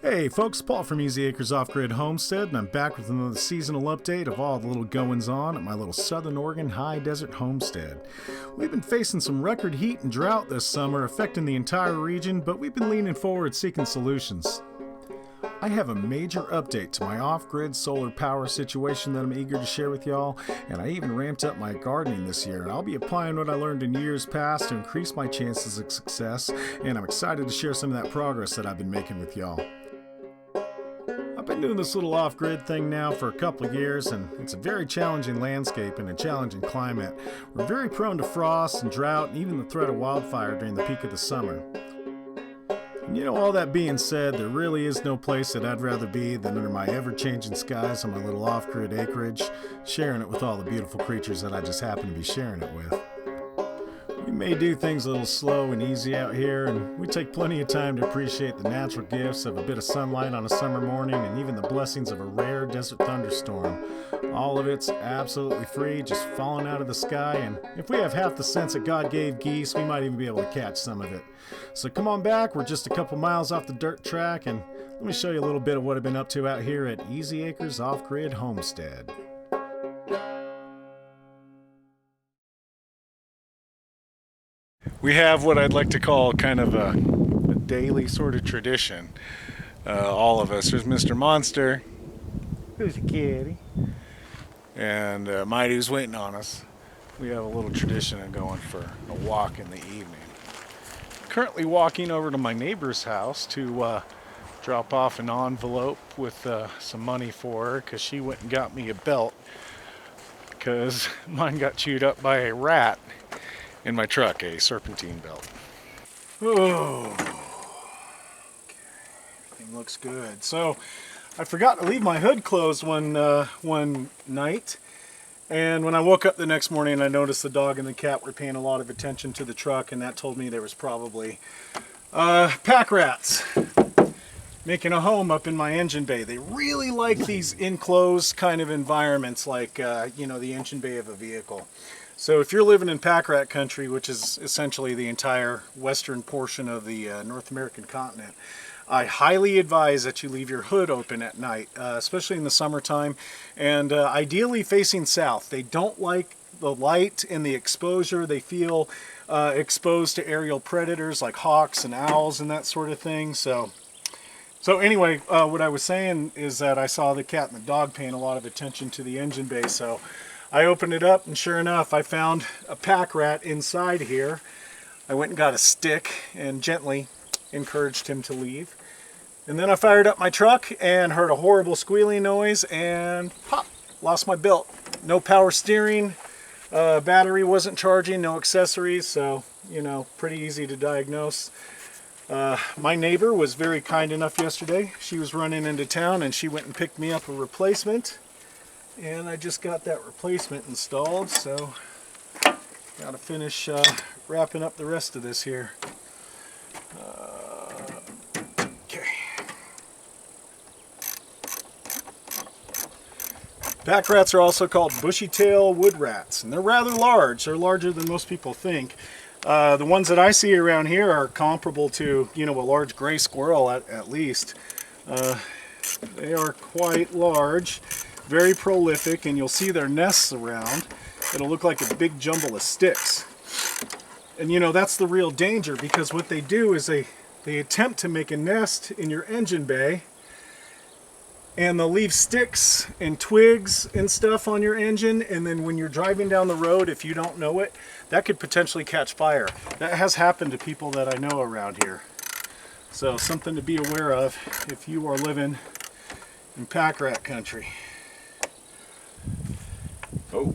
Hey folks, Paul from Easy Acres Off-Grid Homestead, and I'm back with another seasonal update of all the little goings-on at my little Southern Oregon high desert homestead. We've been facing some record heat and drought this summer affecting the entire region, but we've been leaning forward seeking solutions. I have a major update to my off-grid solar power situation that I'm eager to share with y'all, and I even ramped up my gardening this year. I'll be applying what I learned in years past to increase my chances of success, and I'm excited to share some of that progress that I've been making with y'all. I've been doing this little off-grid thing now for a couple of years, and it's a very challenging landscape and a challenging climate. We're very prone to frost and drought and even the threat of wildfire during the peak of the summer. And you know, all that being said, there really is no place that I'd rather be than under my ever-changing skies on my little off-grid acreage, sharing it with all the beautiful creatures that I just happen to be sharing it with. We may do things a little slow and easy out here, and we take plenty of time to appreciate the natural gifts of a bit of sunlight on a summer morning and even the blessings of a rare desert thunderstorm. All of it's absolutely free, just falling out of the sky, and if we have half the sense that God gave geese, we might even be able to catch some of it. So come on back, we're just a couple miles off the dirt track, and let me show you a little bit of what I've been up to out here at Easy Acres Off-Grid Homestead. We have what I'd like to call kind of a daily sort of tradition. All of us. There's Mr. Monster. Who's a kitty? And Mighty, who's waiting on us. We have a little tradition of going for a walk in the evening. Currently walking over to my neighbor's house to drop off an envelope with some money for her, because she went and got me a belt because mine got chewed up by a rat in my truck, a serpentine belt. Oh, okay. Everything looks good. So I forgot to leave my hood closed one night, and when I woke up the next morning, I noticed the dog and the cat were paying a lot of attention to the truck, and that told me there was probably Packrats making a home up in my engine bay. They really like these enclosed kind of environments, like you know, the engine bay of a vehicle. So if you're living in packrat country, which is essentially the entire western portion of the North American continent, I highly advise that you leave your hood open at night, especially in the summertime, and ideally facing south. They don't like the light and the exposure. They feel exposed to aerial predators like hawks and owls and that sort of thing. So anyway, what I was saying is that I saw the cat and the dog paying a lot of attention to the engine bay, so I opened it up, and sure enough, I found a pack rat inside here. I went and got a stick and gently encouraged him to leave. And then I fired up my truck and heard a horrible squealing noise, and pop, lost my belt. No power steering, battery wasn't charging, no accessories, so, you know, pretty easy to diagnose. My neighbor was very kind enough yesterday. She was running into town and she went and picked me up a replacement. And I just got that replacement installed, so got to finish wrapping up the rest of this here. Okay. Packrats are also called bushy-tail wood rats, and they're rather large. They're larger than most people think. The ones that I see around here are comparable to, you know, a large gray squirrel at least. They are quite large. Very prolific, and you'll see their nests around. It'll look like a big jumble of sticks. And you know, that's the real danger, because what they do is they attempt to make a nest in your engine bay, and they'll leave sticks and twigs and stuff on your engine, and then when you're driving down the road, if you don't know it, that could potentially catch fire. That has happened to people that I know around here. So something to be aware of if you are living in packrat country. Oh,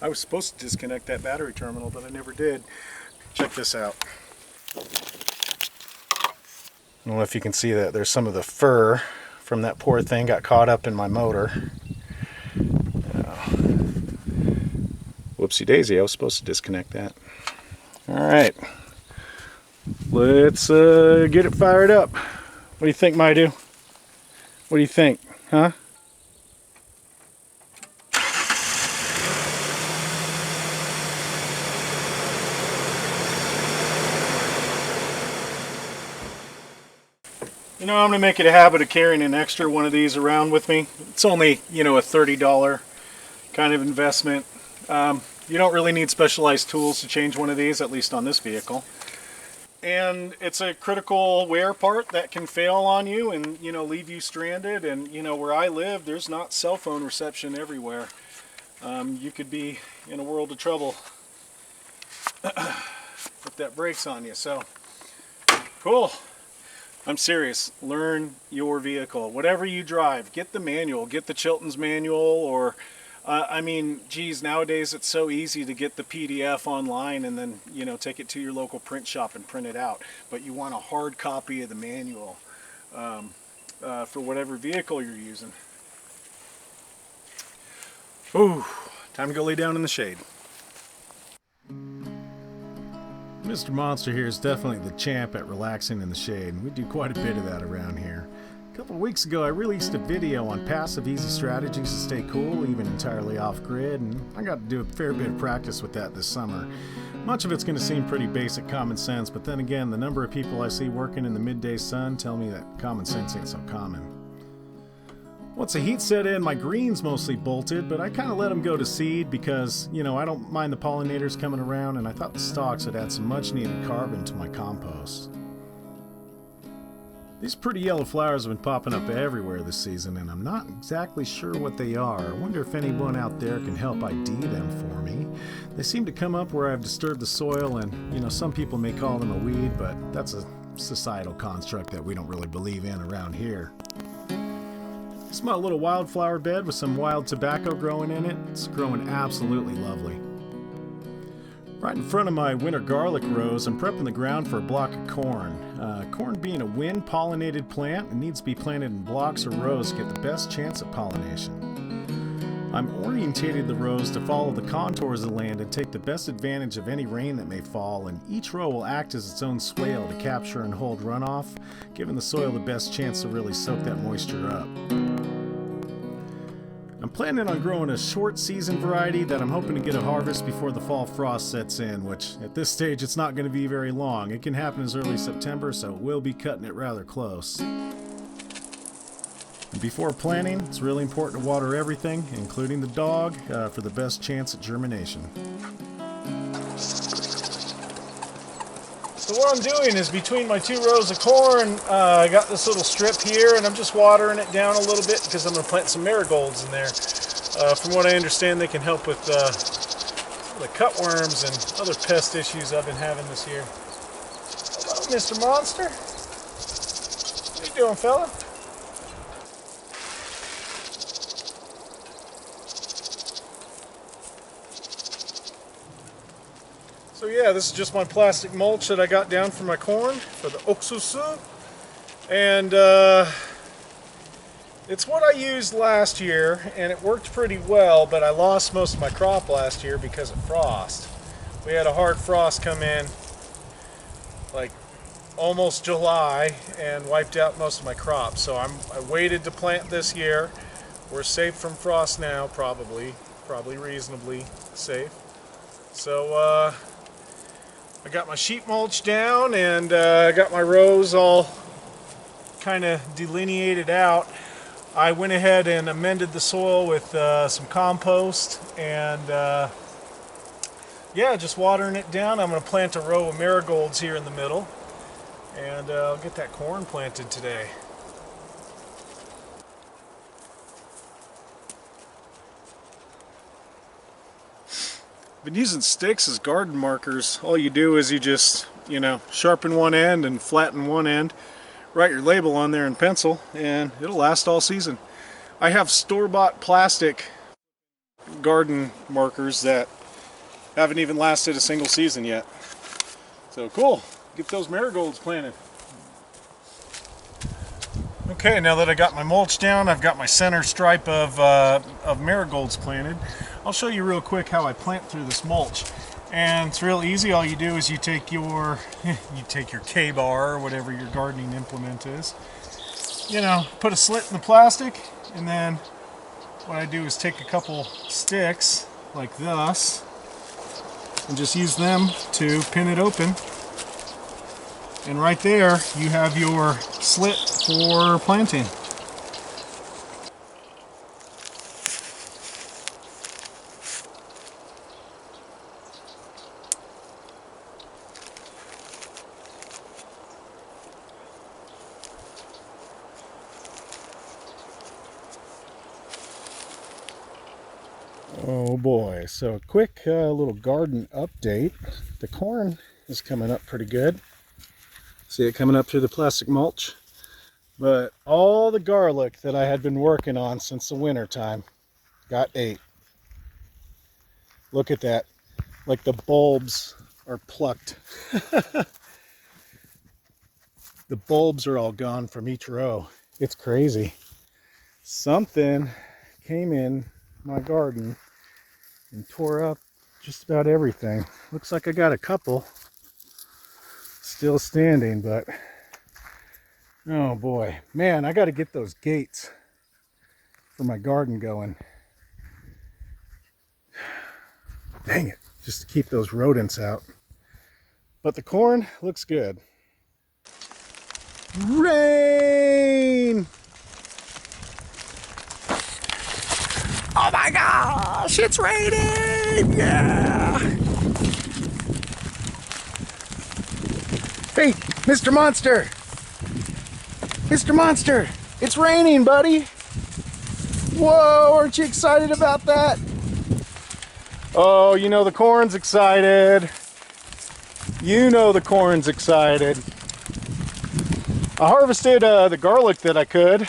I was supposed to disconnect that battery terminal, but I never did. Check this out. I don't know if you can see that. There's some of the fur from that poor thing got caught up in my motor. Whoopsie daisy, I was supposed to disconnect that. Alright, let's get it fired up. What do you think, Maidu? What do you think, huh? You know, I'm going to make it a habit of carrying an extra one of these around with me. It's only, you know, a $30 kind of investment. You don't really need specialized tools to change one of these, at least on this vehicle. And it's a critical wear part that can fail on you and, you know, leave you stranded. And, you know, where I live, there's not cell phone reception everywhere. You could be in a world of trouble if that breaks on you. So, cool. I'm serious. Learn your vehicle. Whatever you drive, get the manual. Get the Chilton's manual, or I mean, geez, nowadays it's so easy to get the PDF online and then, you know, take it to your local print shop and print it out. But you want a hard copy of the manual for whatever vehicle you're using. Ooh, time to go lay down in the shade. Mr. Monster here is definitely the champ at relaxing in the shade. We do quite a bit of that around here. A couple of weeks ago I released a video on passive easy strategies to stay cool, even entirely off-grid, and I got to do a fair bit of practice with that this summer. Much of it's going to seem pretty basic common sense, but then again, the number of people I see working in the midday sun tell me that common sense ain't so common. Once the heat set in, my greens mostly bolted, but I kind of let them go to seed because, you know, I don't mind the pollinators coming around, and I thought the stalks would add some much-needed carbon to my compost. These pretty yellow flowers have been popping up everywhere this season, and I'm not exactly sure what they are. I wonder if anyone out there can help ID them for me. They seem to come up where I've disturbed the soil, and, you know, some people may call them a weed, but that's a societal construct that we don't really believe in around here. This is my little wildflower bed with some wild tobacco growing in it. It's growing absolutely lovely. Right in front of my winter garlic rows, I'm prepping the ground for a block of corn. Corn being a wind-pollinated plant, it needs to be planted in blocks or rows to get the best chance at pollination. I'm orientated the rows to follow the contours of the land and take the best advantage of any rain that may fall, and each row will act as its own swale to capture and hold runoff, giving the soil the best chance to really soak that moisture up. I'm planning on growing a short season variety that I'm hoping to get a harvest before the fall frost sets in, which at this stage it's not going to be very long. It can happen as early as September, so we'll be cutting it rather close. And before planting, it's really important to water everything, including the dog, for the best chance at germination. So what I'm doing is between my two rows of corn, I got this little strip here, and I'm just watering it down a little bit because I'm going to plant some marigolds in there. From what I understand, they can help with the cutworms and other pest issues I've been having this year. Hello, Mr. Monster. What you doing, fella? So yeah, this is just my plastic mulch that I got down for my corn, for the oxusu. And it's what I used last year, and it worked pretty well, but I lost most of my crop last year because of frost. We had a hard frost come in, like almost July, and wiped out most of my crop. So I waited to plant this year. We're safe from frost now, probably reasonably safe. So I got my sheet mulch down, and I got my rows all kind of delineated out. I went ahead and amended the soil with some compost, and yeah, just watering it down. I'm going to plant a row of marigolds here in the middle, and I'll get that corn planted today. Been using sticks as garden markers. All you do is you just, you know, sharpen one end and flatten one end, write your label on there in pencil, and it'll last all season. I have store-bought plastic garden markers that haven't even lasted a single season yet. So cool, get those marigolds planted. Okay, now that I got my mulch down, I've got my center stripe of marigolds planted. I'll show you real quick how I plant through this mulch. And it's real easy. All you do is you take your K-bar or whatever your gardening implement is. You know, put a slit in the plastic, and then what I do is take a couple sticks like this and just use them to pin it open. And right there, you have your slit for planting. Oh boy, so a quick little garden update. The corn is coming up pretty good. See it coming up through the plastic mulch? But all the garlic that I had been working on since the winter time got ate. Look at that. Like the bulbs are plucked. The bulbs are all gone from each row. It's crazy. Something came in my garden and tore up just about everything. Looks like I got a couple still standing, but oh boy, man, I got to get those gates for my garden going. Dang it, just to keep those rodents out. But the corn looks good. Rain! Oh my gosh, it's raining! Yeah! Hey, Mr. Monster! Mr. Monster, it's raining, buddy! Whoa, aren't you excited about that? Oh, you know the corn's excited. You know the corn's excited. I harvested the garlic that I could.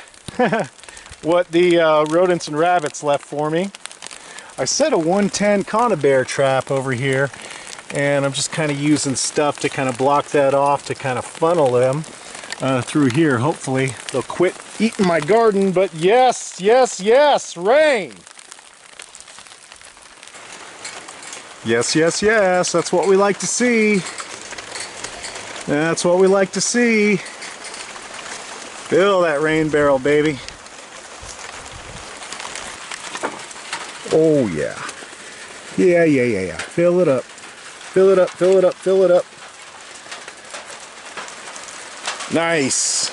What the rodents and rabbits left for me. I set a 110 conibear trap over here, and I'm just kind of using stuff to kind of block that off to kind of funnel them through here. Hopefully they'll quit eating my garden, but yes, yes, yes, rain! Yes, yes, yes, that's what we like to see. That's what we like to see. Fill that rain barrel, baby. Oh yeah. Yeah, yeah, yeah, yeah. Fill it up. Fill it up, fill it up, fill it up. Nice.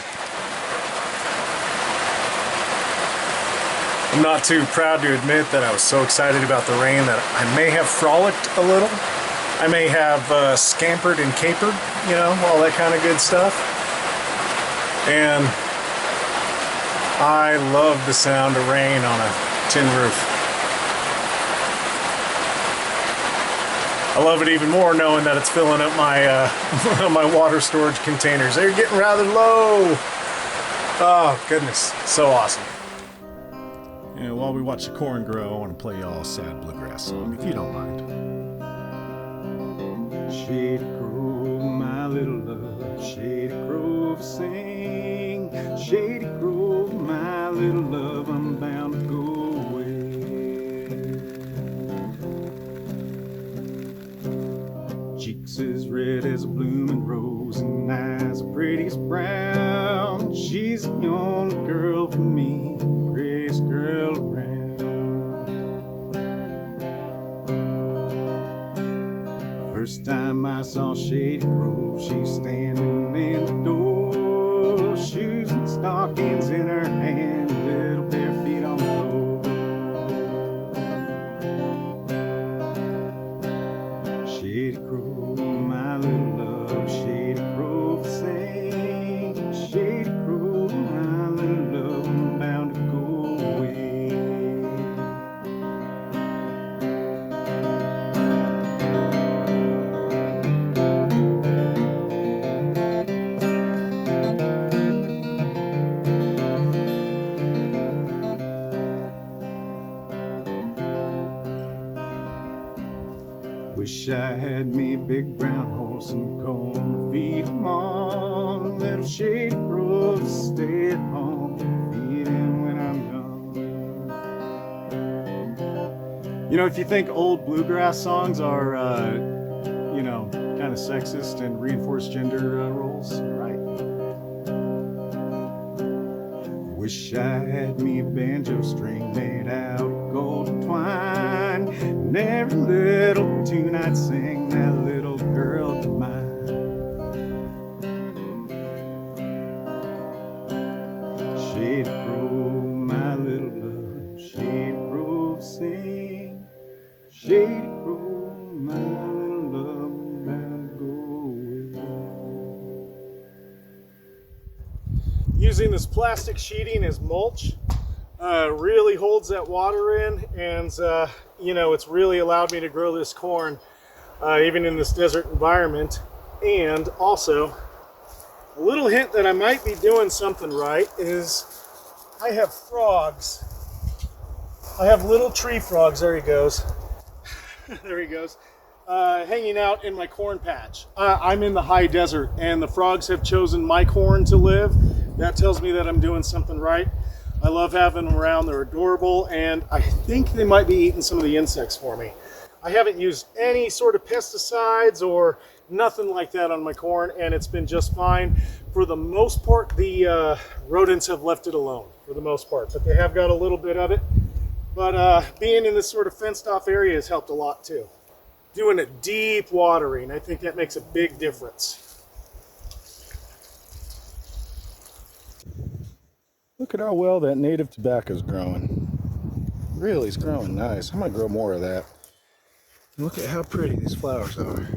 I'm not too proud to admit that I was so excited about the rain that I may have frolicked a little. I may have scampered and capered, you know, all that kind of good stuff. And I love the sound of rain on a tin roof. I love it even more knowing that it's filling up my my water storage containers. They're getting rather low. Oh goodness, so awesome. And while we watch the corn grow, I want to play y'all a sad bluegrass song, if you don't mind. Shady Grove, my little love, Shady Grove, sing. Shady Grove, my little love, I'm bound to go away. Cheeks as red as a blooming rose, and eyes the prettiest brown. She's the only girl for me, prettiest girl around. First time I saw Shady Grove, she's standing in the door, shoes and stockings in her hand, little bare feet on the floor. Shady Grove, my little love, Shady Grove, sing. Shady Grove, my little love, I'm bound to go away. Wish I had me a big brown horse and corn to feed him on. Little Shady Grove, stay at home, feed him when I'm gone. You know, if you think old bluegrass songs are, you know, kind of sexist and reinforce gender roles, you're right. Wish I had me a banjo string made out of golden twine, and every little tune I'd sing that little girl to mine. Shade Grove, my little love, Shade Grove, sing. Shade Grove, my little love, and go away. Using this plastic sheeting as mulch really holds that water in, and you know, it's really allowed me to grow this corn even in this desert environment. And also, a little hint that I might be doing something right is I have frogs. I have little tree frogs. There he goes. There he goes. Hanging out in my corn patch. I'm in the high desert, and the frogs have chosen my corn to live. That tells me that I'm doing something right. I love having them around. They're adorable, and I think they might be eating some of the insects for me. I haven't used any sort of pesticides or nothing like that on my corn, and it's been just fine. For the most part, the rodents have left it alone, for the most part, but they have got a little bit of it. But being in this sort of fenced off area has helped a lot too. Doing a deep watering, I think that makes a big difference. Look at how well that native tobacco is growing. Really, it's growing nice. I'm gonna grow more of that. Look at how pretty these flowers are.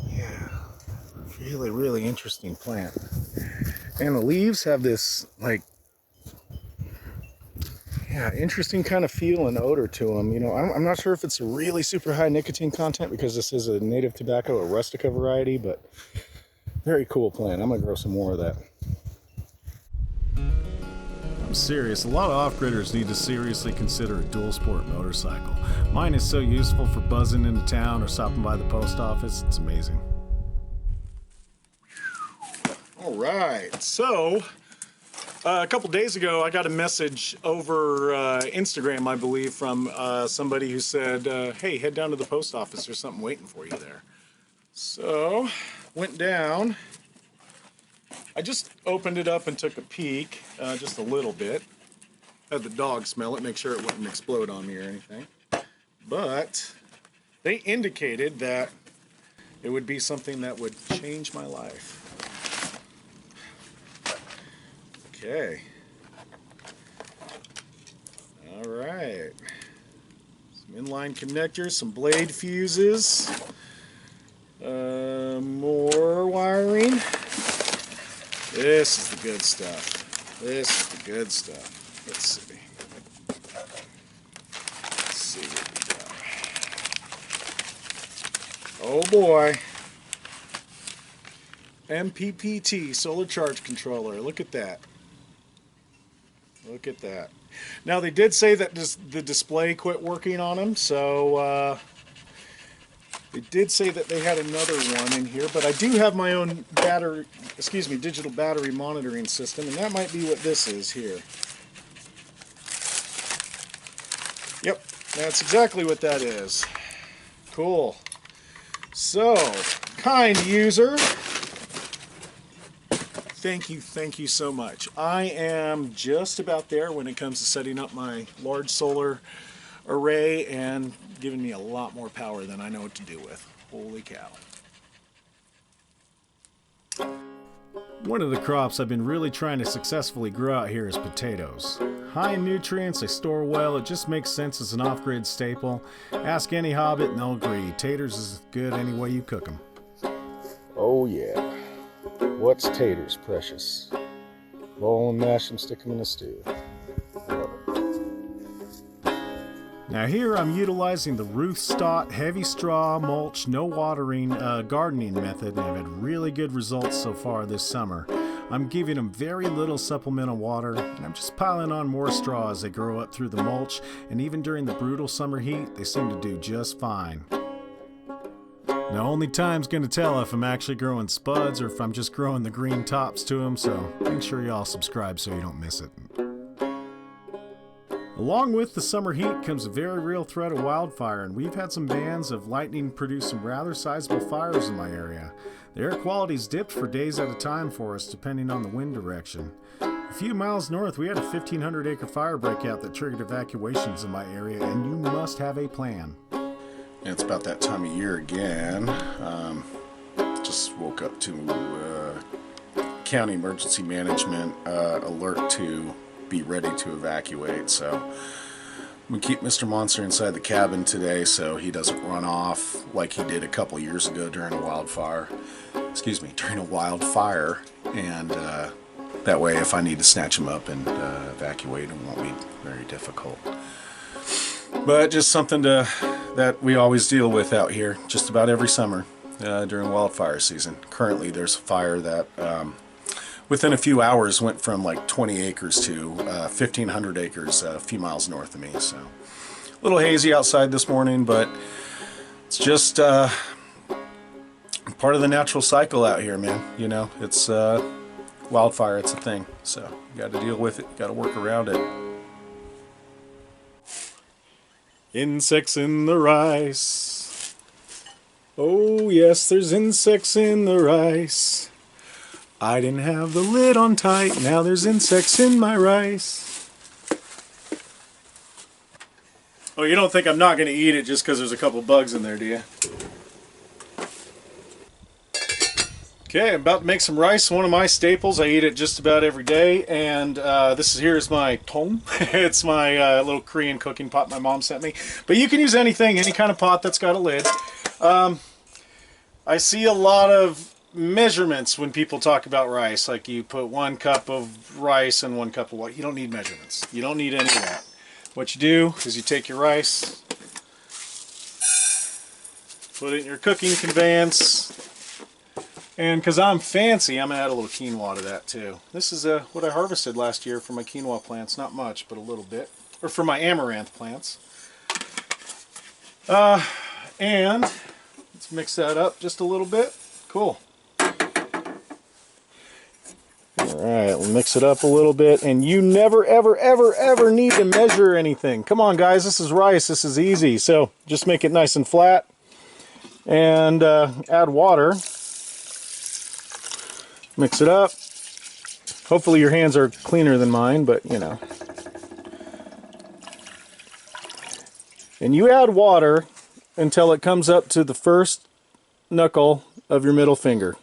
Yeah, really, really interesting plant. And the leaves have this, like, yeah, interesting kind of feel and odor to them. You know, I'm not sure if it's a really super high nicotine content because this is a native tobacco, a rustica variety, but very cool plant. I'm gonna grow some more of that. I'm serious. A lot of off-gridders need to seriously consider a dual sport motorcycle. Mine is so useful for buzzing into town or stopping by the post office. It's amazing. All right, so a couple days ago, I got a message over Instagram, I believe, from somebody who said, hey, head down to the post office. There's something waiting for you there. So, went down. I just opened it up and took a peek, just a little bit. Had the dog smell it, make sure it wouldn't explode on me or anything. But they indicated that it would be something that would change my life. Okay. All right. Some inline connectors, some blade fuses, more wiring. This is the good stuff. This is the good stuff. Let's see. Let's see what we got. Oh boy. MPPT solar charge controller. Look at that. Look at that. Now they did say that the display quit working on them, so they did say that they had another one in here, but I do have my own digital battery monitoring system, and that might be what this is here. Yep, that's exactly what that is. Cool. So, kind user, thank you so much. I am just about there when it comes to setting up my large solar array and giving me a lot more power than I know what to do with. Holy cow. One of the crops I've been really trying to successfully grow out here is potatoes. High in nutrients, they store well, it just makes sense as an off-grid staple. Ask any hobbit and they'll agree, taters is good any way you cook them. Oh yeah. What's taters, precious? Boil and mash them, stick them in a stew. Now here I'm utilizing the Ruth Stott heavy straw mulch, no watering gardening method, and I've had really good results so far this summer. I'm giving them very little supplemental water, and I'm just piling on more straw as they grow up through the mulch, and even during the brutal summer heat, they seem to do just fine. Now only time's gonna tell if I'm actually growing spuds or if I'm just growing the green tops to them, so make sure y'all subscribe so you don't miss it. Along with the summer heat comes a very real threat of wildfire, and we've had some bands of lightning produce some rather sizable fires in my area. The air quality's dipped for days at a time for us, depending on the wind direction. A few miles north, we had a 1,500 acre fire breakout that triggered evacuations in my area, and you must have a plan. And it's about that time of year again. Just woke up to County Emergency Management alert to be ready to evacuate, so I'm going to keep Mr. Monster inside the cabin today so he doesn't run off like he did a couple years ago during a wildfire. Excuse me, during a wildfire, and that way if I need to snatch him up and evacuate him, it won't be very difficult. But just something that we always deal with out here just about every summer during wildfire season. Currently there's a fire that within a few hours went from like 20 acres to 1,500 acres a few miles north of me. So a little hazy outside this morning, but it's just part of the natural cycle out here, man. You know, it's wildfire, it's a thing. So you got to deal with it, you got to work around it. Insects in the rice. Oh yes, there's insects in the rice. I didn't have the lid on tight, now there's insects in my rice. Oh, you don't think I'm not going to eat it just because there's a couple bugs in there, do you? Okay, I'm about to make some rice, one of my staples. I eat it just about every day, and here's my tong. It's my little Korean cooking pot my mom sent me. But you can use anything, any kind of pot that's got a lid. I see a lot of measurements when people talk about rice, like you put 1 cup of rice and 1 cup of water. You don't need measurements. You don't need any of that. What you do is you take your rice, put it in your cooking conveyance, and because I'm fancy, I'm going to add a little quinoa to that too. This is what I harvested last year for my quinoa plants. Not much, but a little bit. Or for my amaranth plants. And let's mix that up just a little bit. Cool. Alright, we'll mix it up a little bit. And you never, ever, ever, ever need to measure anything. Come on, guys. This is rice. This is easy. So just make it nice and flat. And add water. Mix it up. Hopefully your hands are cleaner than mine, but you know. And you add water until it comes up to the first knuckle of your middle finger.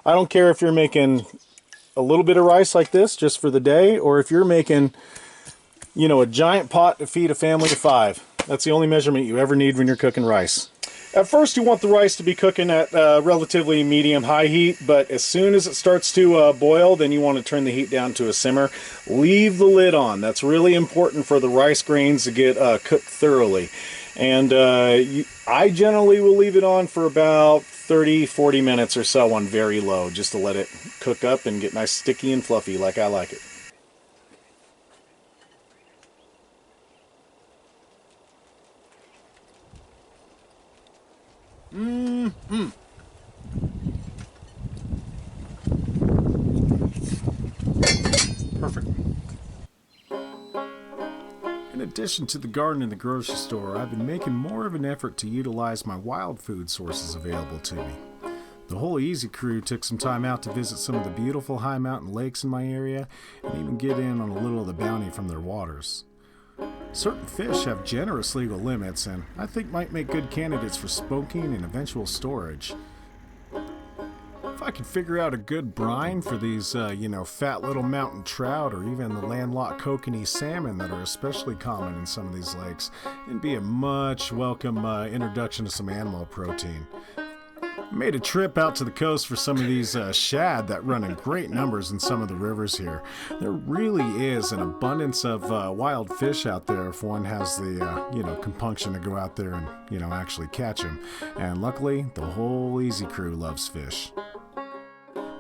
I don't care if you're making a little bit of rice like this just for the day, or if you're making, you know, a giant pot to feed a family of 5. That's the only measurement you ever need when you're cooking rice. At first you want the rice to be cooking at relatively medium-high heat, but as soon as it starts to boil, then you want to turn the heat down to a simmer. Leave the lid on. That's really important for the rice grains to get cooked thoroughly. And I generally will leave it on for about 30-40 minutes or so on very low, just to let it cook up and get nice sticky and fluffy like I like it. Perfect. In addition to the garden and the grocery store, I've been making more of an effort to utilize my wild food sources available to me. The whole Easy crew took some time out to visit some of the beautiful high mountain lakes in my area and even get in on a little of the bounty from their waters. Certain fish have generous legal limits and I think might make good candidates for smoking and eventual storage. If I could figure out a good brine for these, fat little mountain trout or even the landlocked kokanee salmon that are especially common in some of these lakes, it'd be a much welcome introduction to some animal protein. I made a trip out to the coast for some of these shad that run in great numbers in some of the rivers here. There really is an abundance of wild fish out there if one has the, compunction to go out there and, actually catch them. And luckily, the whole Easy crew loves fish.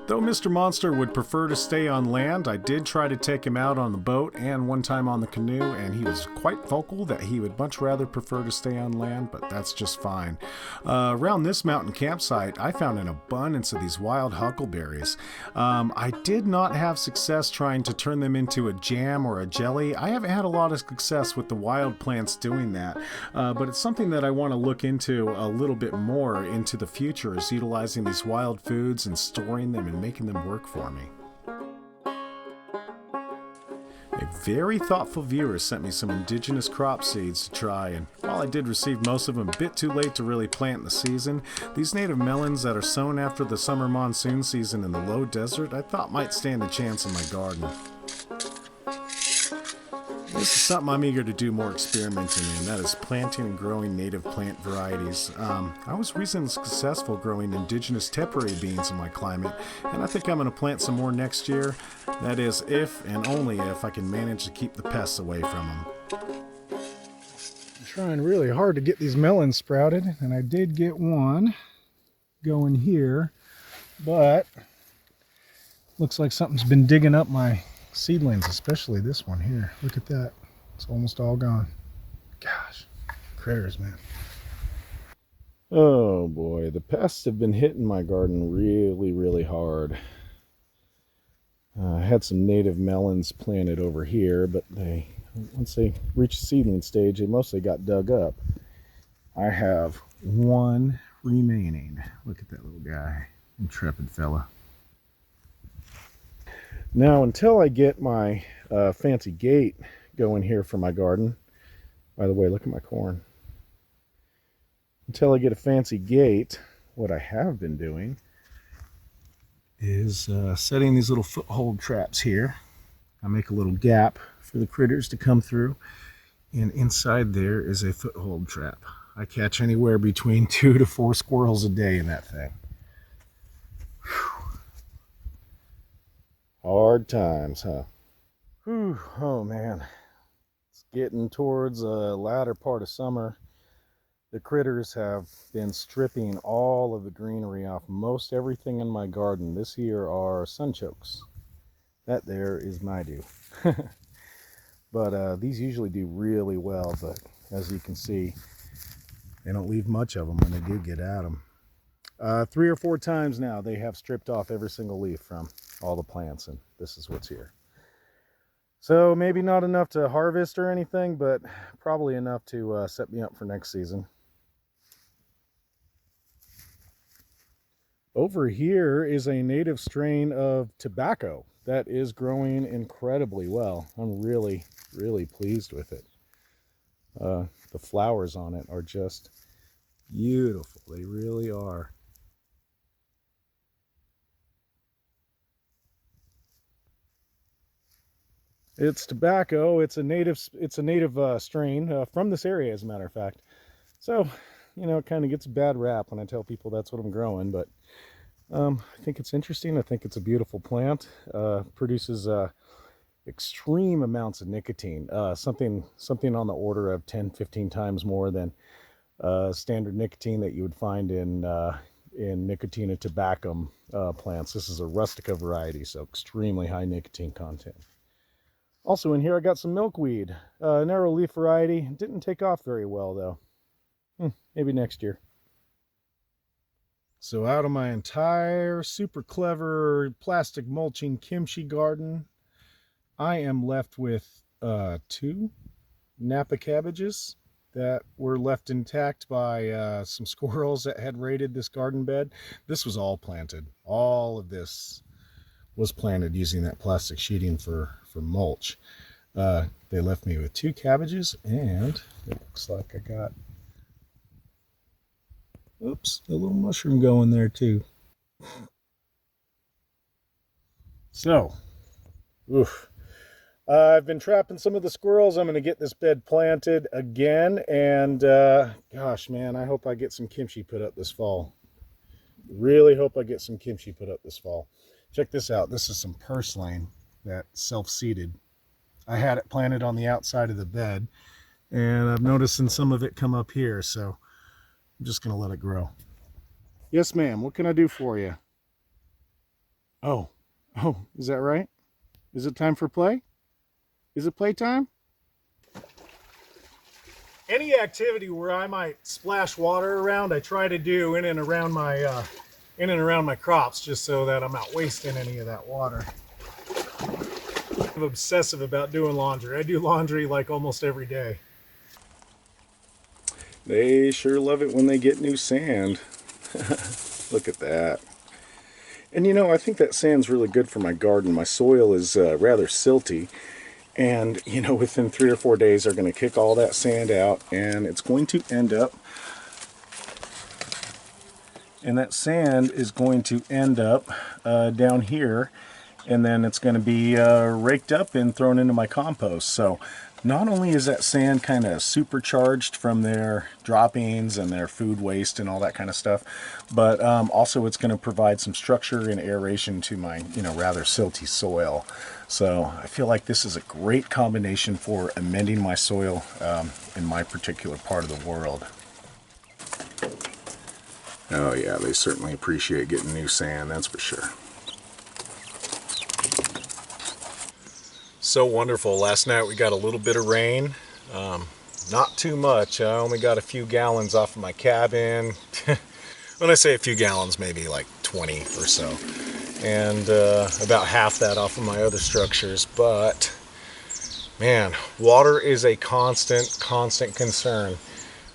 Though Mr. Monster would prefer to stay on land, I did try to take him out on the boat and one time on the canoe, and he was quite vocal that he would much rather prefer to stay on land, but that's just fine. Around this mountain campsite, I found an abundance of these wild huckleberries. I did not have success trying to turn them into a jam or a jelly. I haven't had a lot of success with the wild plants doing that, but it's something that I want to look into a little bit more into the future, is utilizing these wild foods and storing them and making them work for me. A very thoughtful viewer sent me some indigenous crop seeds to try, and while I did receive most of them a bit too late to really plant in the season, these native melons that are sown after the summer monsoon season in the low desert I thought might stand a chance in my garden. This is something I'm eager to do more experimenting in, that is planting and growing native plant varieties. I was recently successful growing indigenous temporary beans in my climate, and I think I'm going to plant some more next year. That is, if and only if I can manage to keep the pests away from them. I'm trying really hard to get these melons sprouted, and I did get one going here, but looks like something's been digging up my seedlings, especially this one here. Look at that. It's almost all gone. Gosh, critters, man. Oh boy, the pests have been hitting my garden really hard. I had some native melons planted over here, but once they reached the seedling stage, they mostly got dug up. I have one remaining. Look at that little guy. Intrepid fella. Now, until I get my fancy gate going here for my garden, by the way, look at my corn. Until I get a fancy gate, what I have been doing is setting these little foothold traps here. I make a little gap for the critters to come through, and inside there is a foothold trap. I catch anywhere between 2 to 4 squirrels a day in that thing. Hard times, huh? Whew, oh man. It's getting towards the latter part of summer. The critters have been stripping all of the greenery off most everything in my garden. This year are sunchokes. That there is my due. But these usually do really well, but as you can see, they don't leave much of them when they do get at them. 3 or 4 times now they have stripped off every single leaf from all the plants, and this is what's here. So maybe not enough to harvest or anything, but probably enough to set me up for next season. Over here is a native strain of tobacco that is growing incredibly well. I'm really pleased with it. The flowers on it are just beautiful. They really are. It's tobacco. It's a native strain from this area, as a matter of fact. So, you know, it kind of gets a bad rap when I tell people that's what I'm growing, but I think it's interesting. I think it's a beautiful plant. Produces extreme amounts of nicotine. Something on the order of 10-15 times more than standard nicotine that you would find in Nicotina tabacum plants. This is a rustica variety, so extremely high nicotine content. Also in here I got some milkweed, narrow leaf variety. Didn't take off very well though. Maybe next year. So out of my entire super clever plastic mulching kimchi garden, I am left with 2 Napa cabbages that were left intact by some squirrels that had raided this garden bed. This was all planted. All of this was planted using that plastic sheeting for mulch. They left me with 2 cabbages, and it looks like I got, oops, a little mushroom going there too. So, oof. I've been trapping some of the squirrels. I'm going to get this bed planted again, and gosh, man, I hope I get some kimchi put up this fall. Really hope I get some kimchi put up this fall. Check this out. This is some purslane that self-seeded. I had it planted on the outside of the bed, and I'm noticing some of it come up here, so I'm just going to let it grow. Yes, ma'am. What can I do for you? Oh, is that right? Is it time for play? Is it playtime? Any activity where I might splash water around, I try to do in and around my crops, just so that I'm not wasting any of that water. I'm obsessive about doing laundry. I do laundry like almost every day. They sure love it when they get new sand. Look at that. And you know, I think that sand's really good for my garden. My soil is rather silty, And, you know, within 3 or 4 days, they're going to kick all that sand out, and it's going to end up, and that sand is going to end up down here, and then it's going to be raked up and thrown into my compost. So not only is that sand kind of supercharged from their droppings and their food waste and all that kind of stuff, but also it's going to provide some structure and aeration to my, you know, rather silty soil. So I feel like this is a great combination for amending my soil in my particular part of the world. Oh yeah, they certainly appreciate getting new sand, that's for sure. So wonderful. Last night we got a little bit of rain. Not too much. I only got a few gallons off of my cabin. When I say a few gallons, maybe like 20 or so. And about half that off of my other structures. But man, water is a constant concern.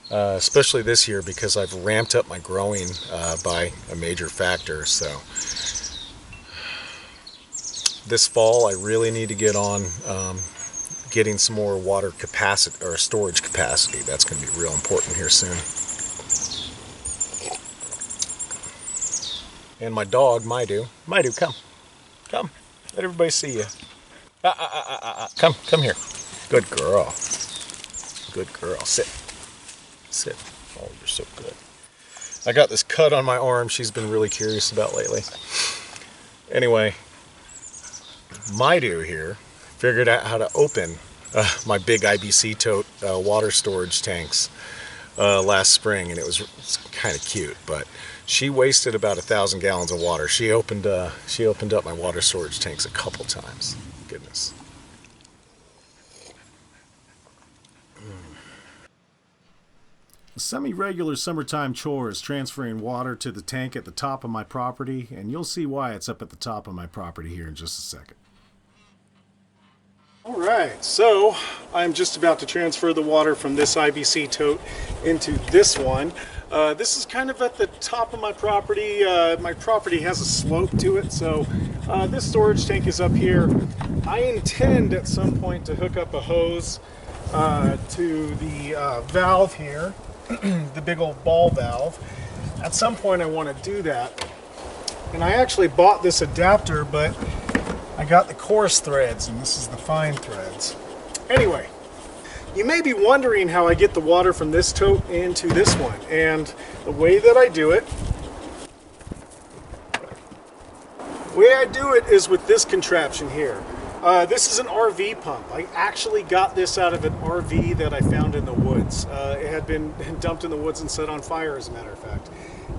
Especially this year, because I've ramped up my growing by a major factor. So this fall I really need to get on getting some more water capacity, or storage capacity. That's going to be real important here soon. And my dog, Maidu, come, let everybody see you. Come here. Good girl, sit. Oh, you're so good. I got this cut on my arm she's been really curious about lately. Anyway, Maidu here figured out how to open my big IBC tote water storage tanks last spring, and it's kind of cute. But she wasted about 1,000 gallons of water. She opened up my water storage tanks a couple times. Goodness. A semi-regular summertime chore is transferring water to the tank at the top of my property, and you'll see why it's up at the top of my property here in just a second. Alright, so I'm just about to transfer the water from this IBC tote into this one. This is kind of at the top of my property. My property has a slope to it, so this storage tank is up here. I intend at some point to hook up a hose to the valve here. The big old ball valve. At some point I want to do that, and I actually bought this adapter, but I got the coarse threads and this is the fine threads. Anyway, you may be wondering how I get the water from this tote into this one, and the way that I do it, is with this contraption here. This is an RV pump. I actually got this out of an RV that I found in the woods. It had been dumped in the woods and set on fire, as a matter of fact.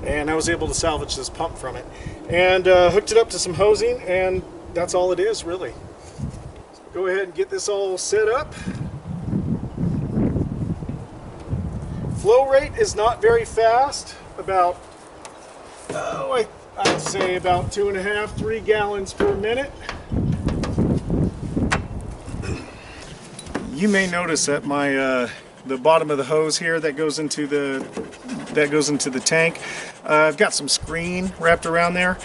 And I was able to salvage this pump from it. And hooked it up to some hosing, and that's all it is, really. So go ahead and get this all set up. Flow rate is not very fast. About, I'd say about 2.5, 3 gallons per minute. You may notice that my the bottom of the hose here that goes into the tank, I've got some screen wrapped around there,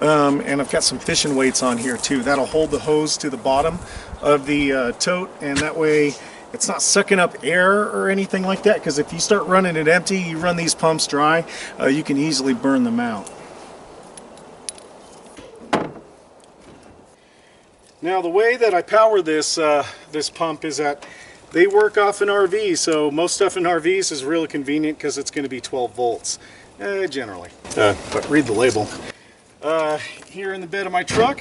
and I've got some fishing weights on here too. That'll hold the hose to the bottom of the tote, and that way it's not sucking up air or anything like that, because if you start running it empty, you run these pumps dry, you can easily burn them out. Now the way that I power this this pump is that they work off an RV, so most stuff in RVs is really convenient because it's going to be 12 volts, generally. But read the label. Here in the bed of my truck,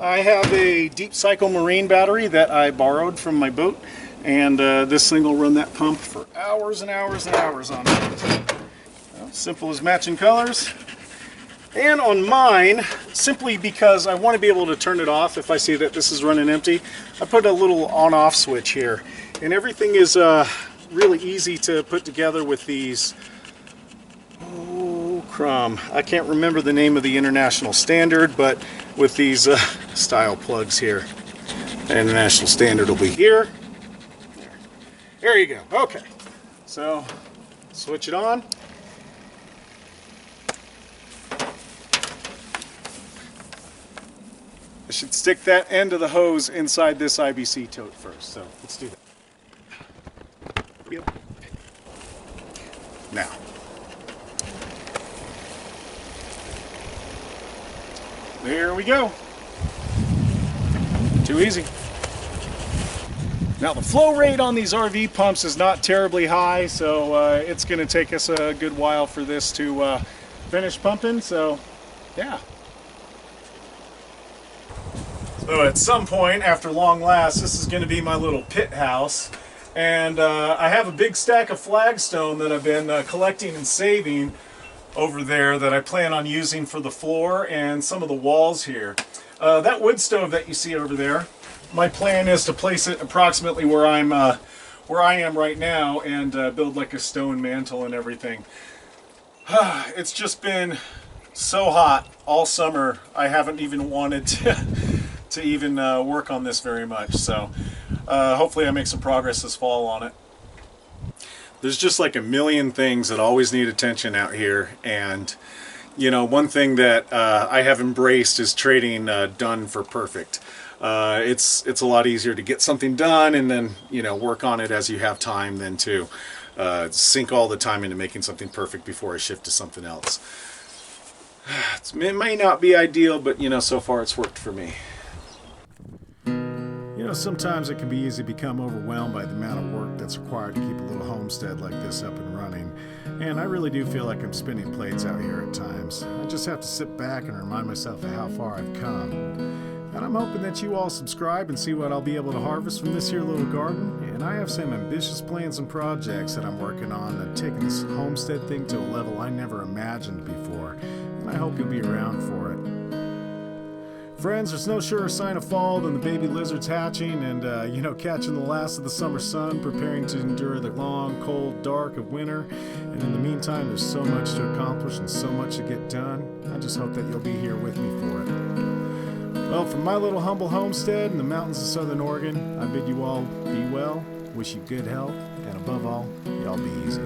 I have a Deep Cycle Marine battery that I borrowed from my boat, and this thing will run that pump for hours and hours and hours on it. Simple as matching colors. And on mine, simply because I want to be able to turn it off if I see that this is running empty, I put a little on-off switch here. And everything is really easy to put together with these, I can't remember the name of the international standard, but with these style plugs here. The international standard will be here. There you go. Okay. So, switch it on. I should stick that end of the hose inside this IBC tote first, so let's do that. Now, there we go. Too easy. Now the flow rate on these RV pumps is not terribly high, so it's going to take us a good while for this to finish pumping, so yeah. So at some point, after long last, this is going to be my little pit house. And I have a big stack of flagstone that I've been collecting and saving over there that I plan on using for the floor and some of the walls here. That wood stove that you see over there, my plan is to place it approximately where I am right now and build like a stone mantle and everything. It's just been so hot all summer. I haven't even wanted to even work on this very much. So hopefully I make some progress this fall on it. There's just like a million things that always need attention out here, and you know, one thing that I have embraced is trading done for perfect. It's a lot easier to get something done and then, you know, work on it as you have time than to sink all the time into making something perfect before I shift to something else. It may not be ideal, but you know, so far it's worked for me. You know, sometimes it can be easy to become overwhelmed by the amount of work that's required to keep a little homestead like this up and running. And I really do feel like I'm spinning plates out here at times. I just have to sit back and remind myself of how far I've come. And I'm hoping that you all subscribe and see what I'll be able to harvest from this here little garden. And I have some ambitious plans and projects that I'm working on that taking this homestead thing to a level I never imagined before. And I hope you'll be around for it. Friends, there's no surer sign of fall than the baby lizards hatching and, you know, catching the last of the summer sun, preparing to endure the long, cold, dark of winter. And in the meantime, there's so much to accomplish and so much to get done. I just hope that you'll be here with me for it. Well, from my little humble homestead in the mountains of Southern Oregon, I bid you all be well, wish you good health, and above all, y'all be easy.